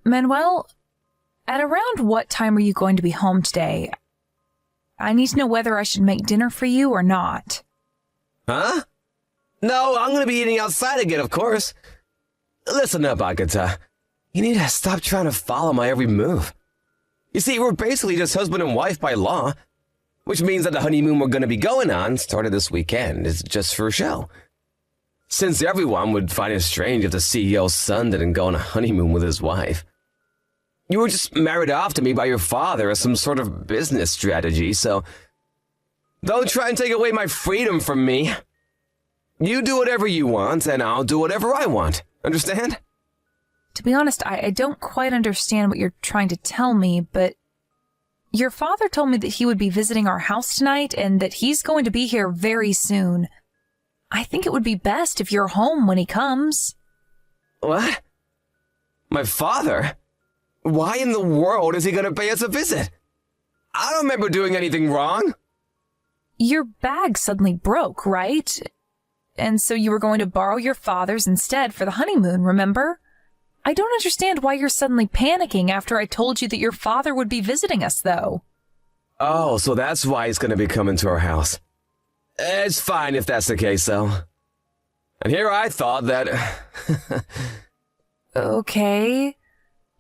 Manuel, at around what time are you going to be home today? I need to know whether I should make dinner for you or not. Huh? No, I'm gonna be eating outside again, of course. Listen up, Agatha. You need to stop trying to follow my every move. You see, we're basically just husband and wife by law, which means that the honeymoon we're gonna be going on, started this weekend, is just for show. Since everyone would find it strange if the CEO's son didn't go on a honeymoon with his wife. You were just married off to me by your father as some sort of business strategy, so don't try and take away my freedom from me. You do whatever you want, and I'll do whatever I want. Understand? To be honest, I don't quite understand what you're trying to tell me, but your father told me that he would be visiting our house tonight and that he's going to be here very soon. I think it would be best if you're home when he comes. What? My father? Why in the world is he going to pay us a visit? I don't remember doing anything wrong. Your bag suddenly broke, right? And so you were going to borrow your father's instead for the honeymoon, remember? I don't understand why you're suddenly panicking after I told you that your father would be visiting us, though. Oh, so that's why he's going to be coming to our house. It's fine if that's the case, though. And here I thought that... Okay.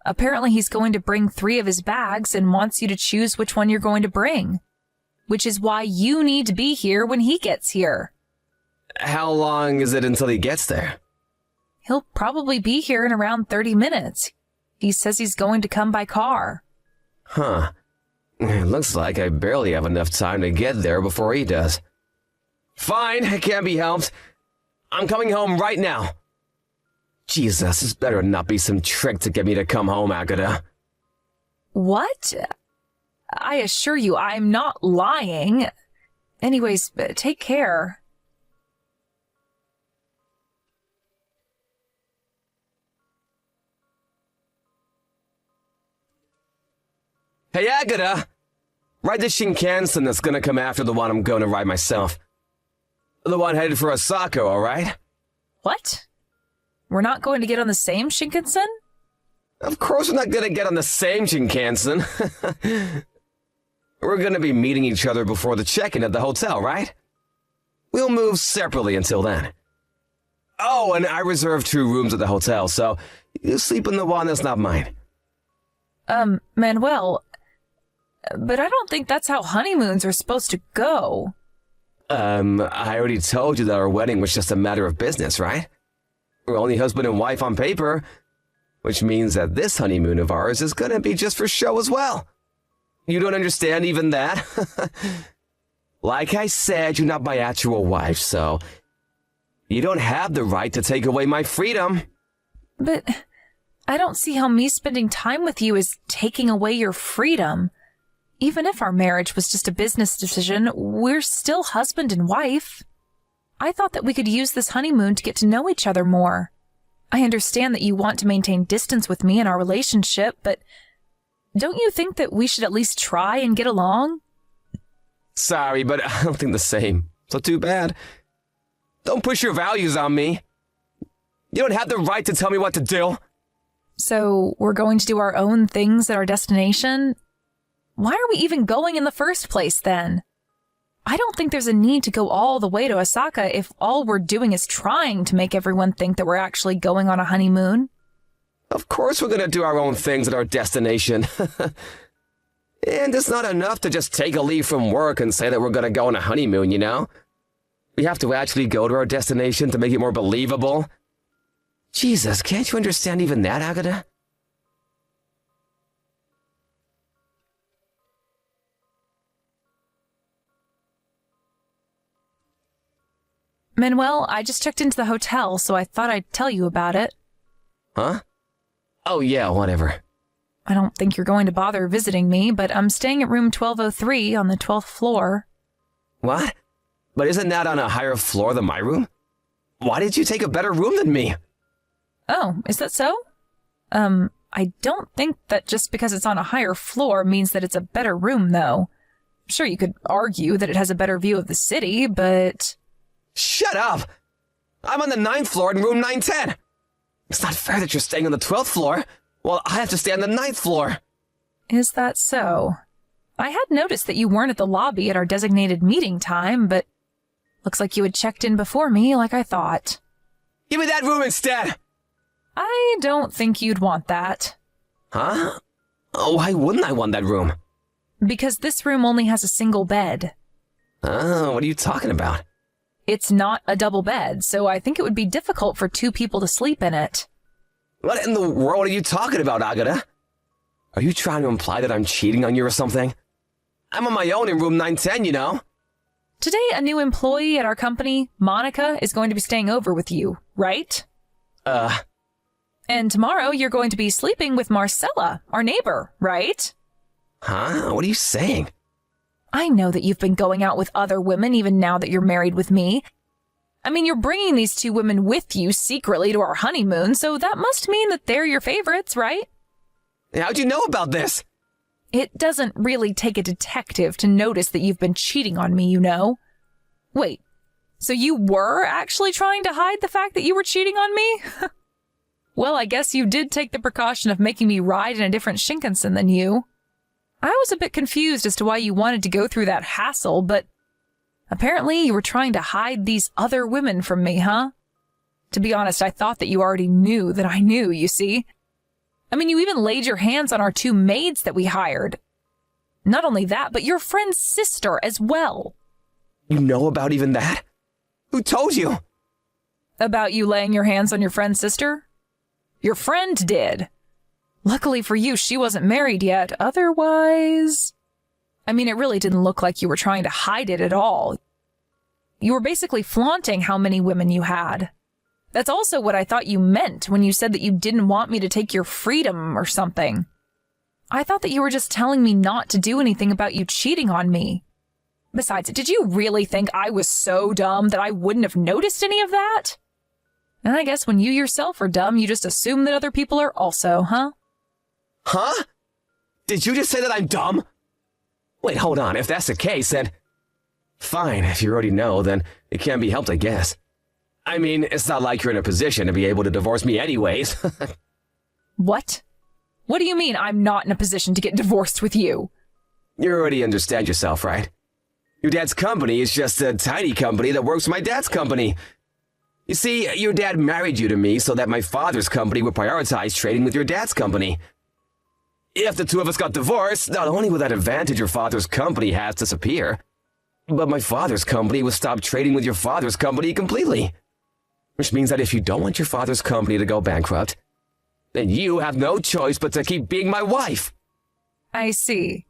Apparently he's going to bring 3 of his bags and wants you to choose which one you're going to bring. Which is why you need to be here when he gets here. How long is it until he gets there? He'll probably be here in around 30 minutes. He says he's going to come by car. Huh. It looks like I barely have enough time to get there before he does. Fine, it can't be helped. I'm coming home right now. Jesus, this better not be some trick to get me to come home, Agatha. What? I assure you, I'm not lying. Anyways, take care. Hey, Agatha! Ride the Shinkansen that's gonna come after the one I'm going to ride myself. The one headed for Osaka, alright? What? We're not going to get on the same Shinkansen? Of course we're not gonna get on the same Shinkansen. We're gonna be meeting each other before the check-in at the hotel, right? We'll move separately until then. Oh, and I reserved 2 rooms at the hotel, so you sleep in the one that's not mine. Manuel, but I don't think that's how honeymoons are supposed to go. I already told you that our wedding was just a matter of business, right? We're only husband and wife on paper, which means that this honeymoon of ours is gonna be just for show as well. You don't understand even that? Like I said, you're not my actual wife, so you don't have the right to take away my freedom. But I don't see how me spending time with you is taking away your freedom. Even if our marriage was just a business decision, we're still husband and wife. I thought that we could use this honeymoon to get to know each other more. I understand that you want to maintain distance with me in our relationship, but don't you think that we should at least try and get along? Sorry, but I don't think the same. So too bad. Don't push your values on me. You don't have the right to tell me what to do. So we're going to do our own things at our destination? Why are we even going in the first place, then? I don't think there's a need to go all the way to Osaka if all we're doing is trying to make everyone think that we're actually going on a honeymoon. Of course we're gonna do our own things at our destination. And it's not enough to just take a leave from work and say that we're gonna go on a honeymoon, you know? We have to actually go to our destination to make it more believable. Jesus, can't you understand even that, Agatha? Manuel, I just checked into the hotel, so I thought I'd tell you about it. Huh? Oh yeah, whatever. I don't think you're going to bother visiting me, but I'm staying at room 1203 on the 12th floor. What? But isn't that on a higher floor than my room? Why did you take a better room than me? Oh, is that so? I don't think that just because it's on a higher floor means that it's a better room, though. Sure, you could argue that it has a better view of the city, but... Shut up! I'm on the 9th floor in room 910! It's not fair that you're staying on the 12th floor. Well, I have to stay on the 9th floor. Is that so? I had noticed that you weren't at the lobby at our designated meeting time, but looks like you had checked in before me like I thought. Give me that room instead! I don't think you'd want that. Huh? Oh, why wouldn't I want that room? Because this room only has a single bed. Oh, what are you talking about? It's not a double bed, so I think it would be difficult for two people to sleep in it. What in the world are you talking about, Agata? Are you trying to imply that I'm cheating on you or something? I'm on my own in room 910, you know? Today, a new employee at our company, Monica, is going to be staying over with you, right? And tomorrow, you're going to be sleeping with Marcella, our neighbor, right? Huh? What are you saying? I know that you've been going out with other women even now that you're married with me. I mean, you're bringing these two women with you secretly to our honeymoon, so that must mean that they're your favorites, right? How'd you know about this? It doesn't really take a detective to notice that you've been cheating on me, you know? Wait, so you were actually trying to hide the fact that you were cheating on me? Well, I guess you did take the precaution of making me ride in a different Shinkansen than you. I was a bit confused as to why you wanted to go through that hassle, but apparently you were trying to hide these other women from me, huh? To be honest, I thought that you already knew that I knew, you see? I mean, you even laid your hands on our two maids that we hired. Not only that, but your friend's sister as well. You know about even that? Who told you? About you laying your hands on your friend's sister? Your friend did. Luckily for you, she wasn't married yet. Otherwise... I mean, it really didn't look like you were trying to hide it at all. You were basically flaunting how many women you had. That's also what I thought you meant when you said that you didn't want me to take your freedom or something. I thought that you were just telling me not to do anything about you cheating on me. Besides, did you really think I was so dumb that I wouldn't have noticed any of that? And I guess when you yourself are dumb, you just assume that other people are also, huh? Huh? Did you just say that I'm dumb? Wait, hold on. If that's the case, then... Fine, if you already know, then it can't be helped, I guess. I mean, it's not like you're in a position to be able to divorce me anyways. What? What do you mean I'm not in a position to get divorced with you? You already understand yourself, right? Your dad's company is just a tiny company that works for my dad's company. You see, your dad married you to me so that my father's company would prioritize trading with your dad's company. If the two of us got divorced, not only would that advantage your father's company has disappear, but my father's company would stop trading with your father's company completely. Which means that if you don't want your father's company to go bankrupt, then you have no choice but to keep being my wife. I see.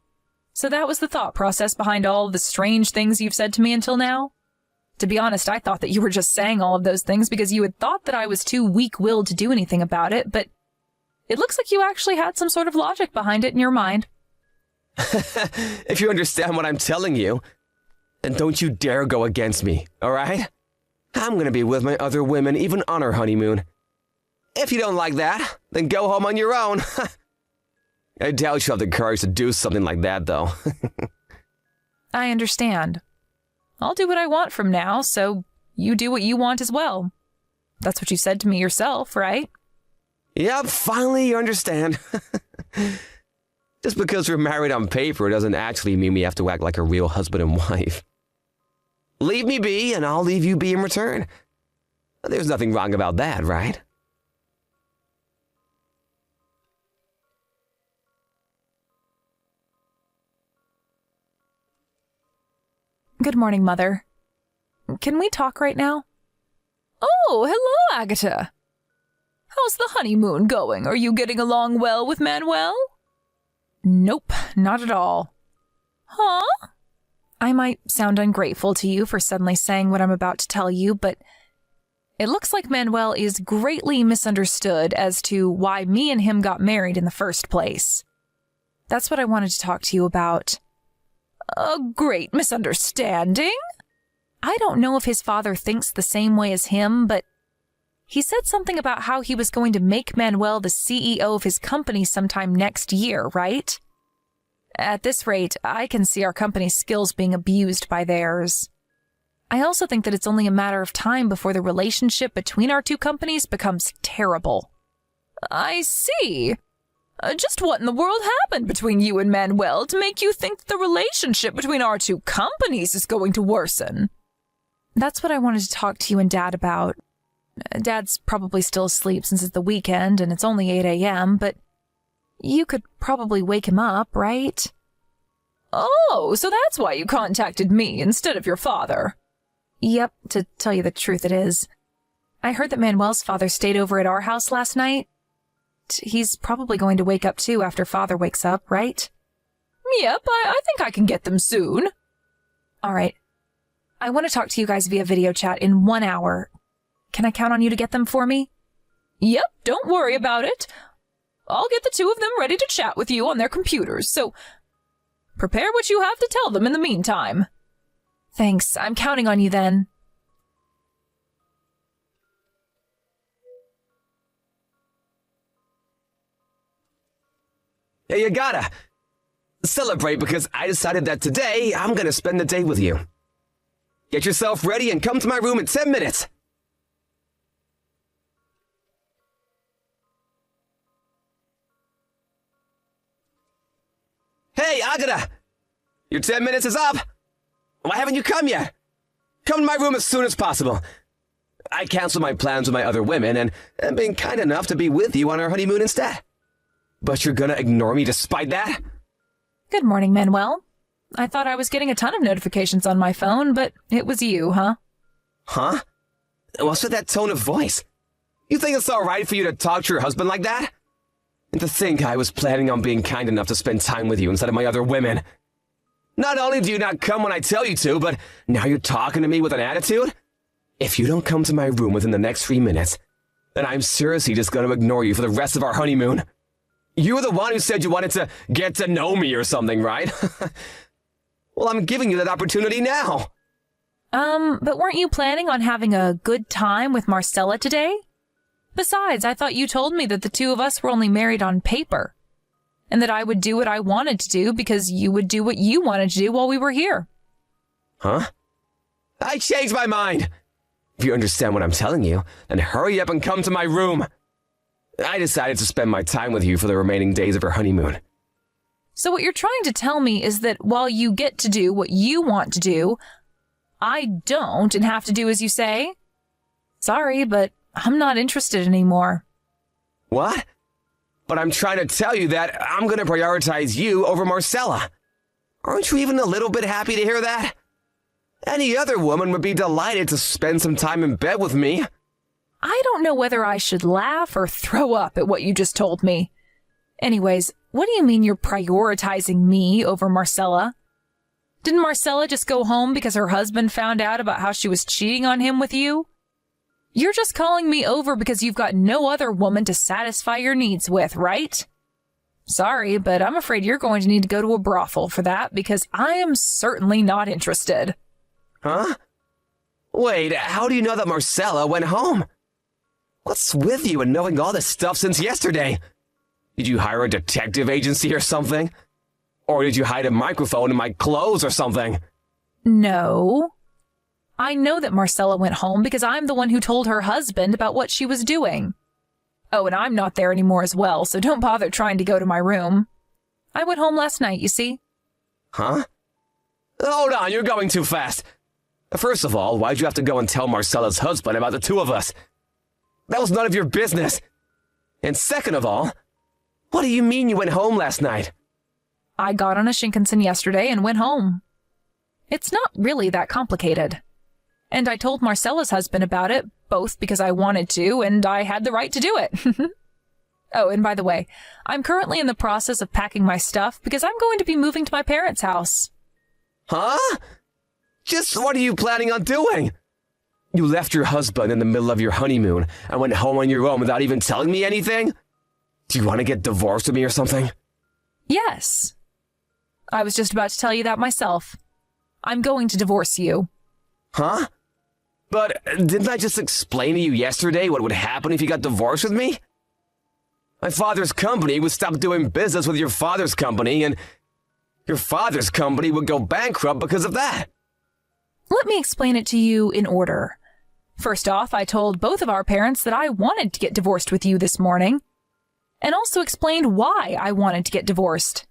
So that was the thought process behind all of the strange things you've said to me until now? To be honest, I thought that you were just saying all of those things because you had thought that I was too weak-willed to do anything about it, but it looks like you actually had some sort of logic behind it in your mind. If you understand what I'm telling you, then don't you dare go against me, all right? I'm gonna be with my other women even on our honeymoon. If you don't like that, then go home on your own. I doubt you'll have the courage to do something like that, though. I understand. I'll do what I want from now, so you do what you want as well. That's what you said to me yourself, right? Yep, finally you understand. Just because we're married on paper doesn't actually mean we have to act like a real husband and wife. Leave me be, and I'll leave you be in return. There's nothing wrong about that, right? Good morning, Mother. Can we talk right now? Oh, hello, Agatha. How's the honeymoon going? Are you getting along well with Manuel? Nope, not at all. Huh? I might sound ungrateful to you for suddenly saying what I'm about to tell you, but it looks like Manuel is greatly misunderstood as to why me and him got married in the first place. That's what I wanted to talk to you about. A great misunderstanding? I don't know if his father thinks the same way as him, but he said something about how he was going to make Manuel the CEO of his company sometime next year, right? At this rate, I can see our company's skills being abused by theirs. I also think that it's only a matter of time before the relationship between our two companies becomes terrible. I see. Just what in the world happened between you and Manuel to make you think the relationship between our two companies is going to worsen? That's what I wanted to talk to you and Dad about. Dad's probably still asleep since it's the weekend and it's only 8 a.m., but you could probably wake him up, right? Oh, so that's why you contacted me instead of your father. Yep, to tell you the truth it is. I heard that Manuel's father stayed over at our house last night. He's probably going to wake up too after Father wakes up, right? Yep, I think I can get them soon. All right. I want to talk to you guys via video chat in 1 hour. Can I count on you to get them for me? Yep, don't worry about it. I'll get the two of them ready to chat with you on their computers, so prepare what you have to tell them in the meantime. Thanks, I'm counting on you then. Yeah, you gotta celebrate because I decided that today I'm gonna spend the day with you. Get yourself ready and come to my room in 10 minutes. Hey, Agata! Your 10 minutes is up! Why haven't you come yet? Come to my room as soon as possible. I canceled my plans with my other women and am being kind enough to be with you on our honeymoon instead. But you're gonna ignore me despite that? Good morning, Manuel. I thought I was getting a ton of notifications on my phone, but it was you, huh? Huh? What's with that tone of voice? You think it's alright for you to talk to your husband like that? And to think I was planning on being kind enough to spend time with you instead of my other women. Not only do you not come when I tell you to, but now you're talking to me with an attitude? If you don't come to my room within the next 3 minutes, then I'm seriously just going to ignore you for the rest of our honeymoon. You were the one who said you wanted to get to know me or something, right? Well, I'm giving you that opportunity now. But weren't you planning on having a good time with Marcella today? Besides, I thought you told me that the two of us were only married on paper, and that I would do what I wanted to do because you would do what you wanted to do while we were here. Huh? I changed my mind. If you understand what I'm telling you, then hurry up and come to my room. I decided to spend my time with you for the remaining days of our honeymoon. So what you're trying to tell me is that while you get to do what you want to do, I don't and have to do as you say? Sorry, but I'm not interested anymore. What? But I'm trying to tell you that I'm going to prioritize you over Marcella. Aren't you even a little bit happy to hear that? Any other woman would be delighted to spend some time in bed with me. I don't know whether I should laugh or throw up at what you just told me. Anyways, what do you mean you're prioritizing me over Marcella? Didn't Marcella just go home because her husband found out about how she was cheating on him with you? You're just calling me over because you've got no other woman to satisfy your needs with, right? Sorry, but I'm afraid you're going to need to go to a brothel for that because I am certainly not interested. Huh? Wait, how do you know that Marcella went home? What's with you and knowing all this stuff since yesterday? Did you hire a detective agency or something? Or did you hide a microphone in my clothes or something? No. I know that Marcella went home because I'm the one who told her husband about what she was doing. Oh, and I'm not there anymore as well, so don't bother trying to go to my room. I went home last night, you see. Huh? Hold on, you're going too fast. First of all, why'd you have to go and tell Marcella's husband about the two of us? That was none of your business. And second of all, what do you mean you went home last night? I got on a Shinkansen yesterday and went home. It's not really that complicated. And I told Marcella's husband about it, both because I wanted to and I had the right to do it. Oh, and by the way, I'm currently in the process of packing my stuff because I'm going to be moving to my parents' house. Huh? Just what are you planning on doing? You left your husband in the middle of your honeymoon and went home on your own without even telling me anything? Do you want to get divorced with me or something? Yes. I was just about to tell you that myself. I'm going to divorce you. Huh? But didn't I just explain to you yesterday what would happen if you got divorced with me? My father's company would stop doing business with your father's company, and your father's company would go bankrupt because of that. Let me explain it to you in order. First off, I told both of our parents that I wanted to get divorced with you this morning. and also explained why I wanted to get divorced.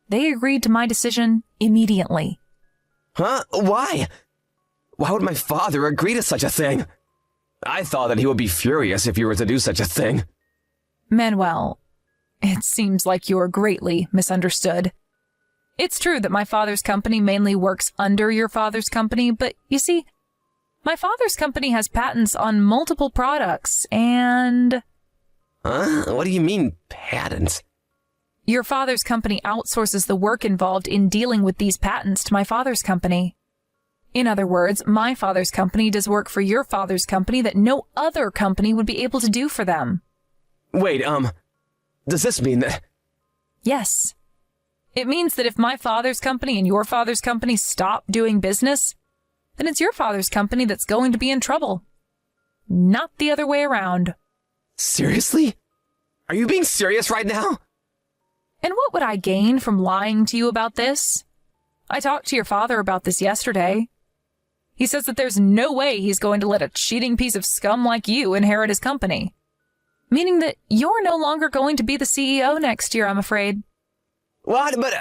They agreed to my decision immediately. Huh? Why? Why would my father agree to such a thing? I thought that he would be furious if you were to do such a thing. Manuel, it seems like you're greatly misunderstood. It's true that my father's company mainly works under your father's company, but you see, my father's company has patents on multiple products, and... Huh? What do you mean, patents? Your father's company outsources the work involved in dealing with these patents to my father's company. In other words, my father's company does work for your father's company that no other company would be able to do for them. Wait, does this mean that... Yes. It means that if my father's company and your father's company stop doing business, then it's your father's company that's going to be in trouble. Not the other way around. Seriously? Are you being serious right now? And what would I gain from lying to you about this? I talked to your father about this yesterday. He says that there's no way he's going to let a cheating piece of scum like you inherit his company. Meaning that you're no longer going to be the CEO next year, I'm afraid. What? But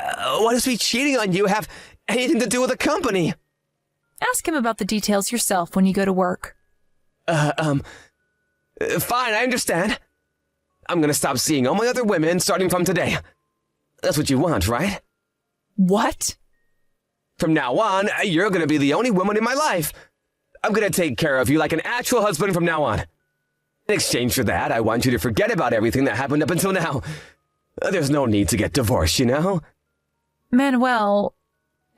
what does me cheating on you have anything to do with the company? Ask him about the details yourself when you go to work. Fine, I understand. I'm gonna stop seeing all my other women starting from today. That's what you want, right? What? From now on, you're gonna be the only woman in my life. I'm gonna take care of you like an actual husband from now on. In exchange for that, I want you to forget about everything that happened up until now. There's no need to get divorced, you know? Manuel,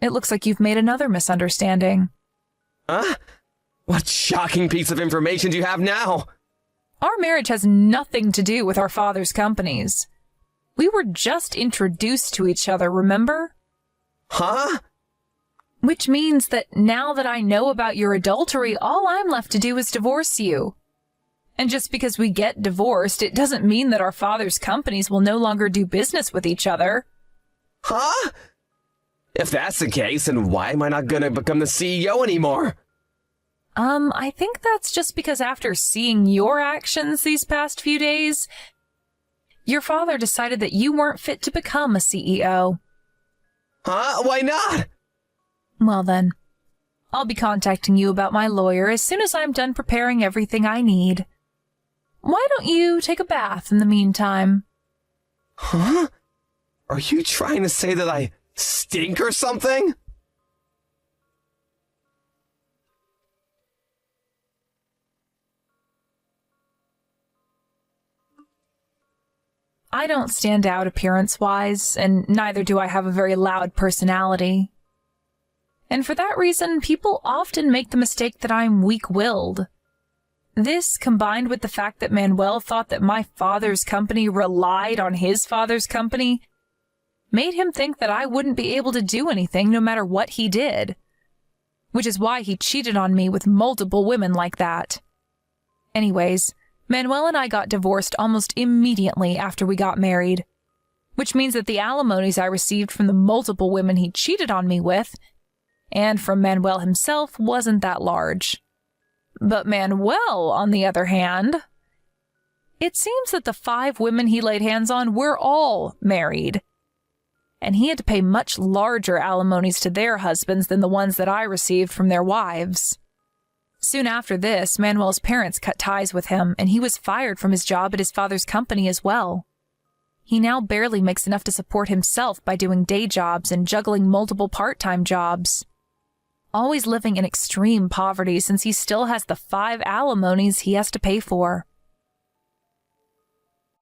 it looks like you've made another misunderstanding. Huh? What shocking piece of information do you have now? Our marriage has nothing to do with our father's companies. We were just introduced to each other, remember? Huh? Which means that now that I know about your adultery, all I'm left to do is divorce you. And just because we get divorced, it doesn't mean that our father's companies will no longer do business with each other. Huh? If that's the case, then why am I not gonna become the CEO anymore? I think that's just because after seeing your actions these past few days, your father decided that you weren't fit to become a CEO. Huh? Why not? Well then, I'll be contacting you about my lawyer as soon as I'm done preparing everything I need. Why don't you take a bath in the meantime? Huh? Are you trying to say that I stink or something? I don't stand out appearance-wise, and neither do I have a very loud personality. And for that reason, people often make the mistake that I'm weak-willed. This, combined with the fact that Manuel thought that my father's company relied on his father's company, made him think that I wouldn't be able to do anything no matter what he did. Which is why he cheated on me with multiple women like that. Anyways, Manuel and I got divorced almost immediately after we got married, which means that the alimonies I received from the multiple women he cheated on me with, and from Manuel himself, wasn't that large. But Manuel, on the other hand, it seems that the 5 women he laid hands on were all married, and he had to pay much larger alimonies to their husbands than the ones that I received from their wives. Soon after this, Manuel's parents cut ties with him, and he was fired from his job at his father's company as well. He now barely makes enough to support himself by doing day jobs and juggling multiple part-time jobs. Always living in extreme poverty since he still has the 5 alimonies he has to pay for.